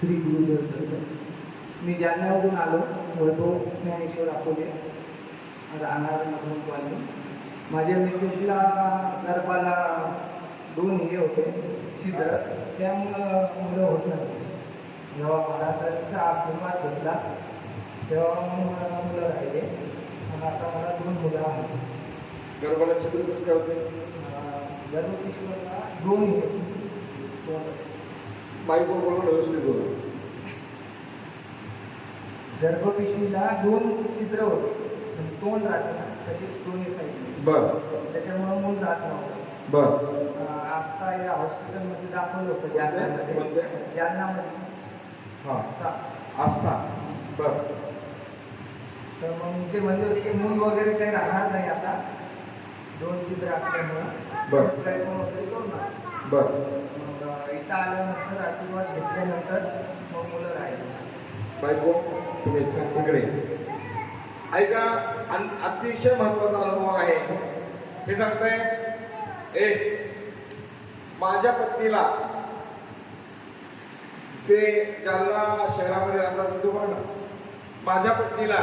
श्री गुरुदेव दत्त. मी जालन्यावरून आलो. वैभव ज्ञानेश्वर अकोले, राहणार नगरून कॉलनी. माझ्या मिसेसला गर्भाला 2 हे होते छिद्र, त्यामुळं मुलं होत नव्हते. जेव्हा महाराजांचा आशीर्वाद घेतला तेव्हा मग मुलं राहिले आणि आता मला 2 मुलं आहेत. गर्भाला छिद्र कसं काय होते? गर्भपिशवीला 2 हे माईक बोलून व्यवस्थित बोला. गर्भपिशवीला 2 छिद्र होते, म्हणजे तोंड राहते ना तसे दोन्ही साईडने. बरं. त्याच्यामुळं मूल राहत नव्हतं. बरं. आस्था या हॉस्पिटलमध्ये दाखवलं होतं जालन्यामध्ये. जालन्यामध्ये आस्था. बरं. तर मग ते म्हणले होते की मूल वगैरे काही राहणार नाही आता 2 छिद्र असल्यामुळं. बरं. काही पण वगैरे करू नका. बरं. मग इथं आल्यानंतर आशीर्वाद घेतल्यानंतर मग मुलं राहिले. बायको तुम्ही इकडे ऐका. अतिशय महत्वाचा अनुभव आहे. हे सांगताय माझ्या पत्नीला, ते जालना शहरामध्ये राहतात तो ना, माझ्या पत्नीला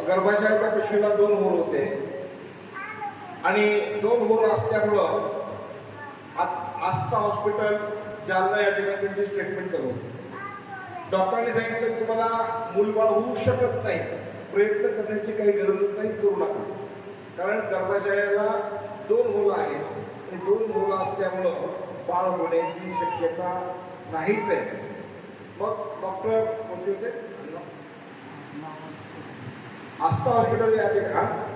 गर्भाशयाच्या पिशवीला 2 होल होते आणि 2 होल असल्यामुळं आस्था हॉस्पिटल जालना या ठिकाणी त्यांची ट्रीटमेंट करत होते. डॉक्टरांनी सांगितलं की तुम्हाला मूलबाळ होऊ शकत नाही, प्रयत्न करण्याची काही गरजच नाही, करू नका. कारण गर्भाशयाला 2 होल आहेत आणि 2 होल असल्यामुळं बाळ होण्याची शक्यता नाहीच आहे. मग डॉक्टर कोणते होते? आस्था हॉस्पिटल या ठिकाणी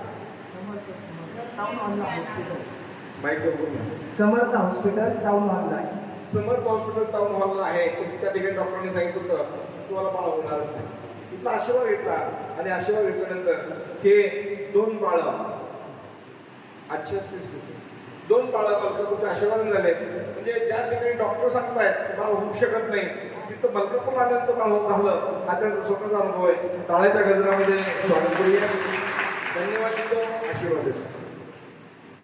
समर्थ हॉस्पिटल टाउन हॉलला आहे. समर्थ हॉस्पिटल टाउन हॉलला आहे. त्या ठिकाणी डॉक्टरांनी सांगितलं होतं तुम्हाला बाळ होणारच नाही. इथला आशीर्वाद घेतला आणि आशीर्वाद घेतल्यानंतर हे 2 बाळं 2 बाळं मलकापूरच्या आशीर्वाद झाले. म्हणजे ज्या ठिकाणी डॉक्टर सांगतायत बाळ होऊ शकत नाही तिथं मलकापूर आल्यानंतर बाळ होत झालं. हा त्यांचा स्वतःचा अनुभव आहे. टाळ्याच्या गजरामध्ये स्वागत करूया. धन्यवाद. आशीर्वाद.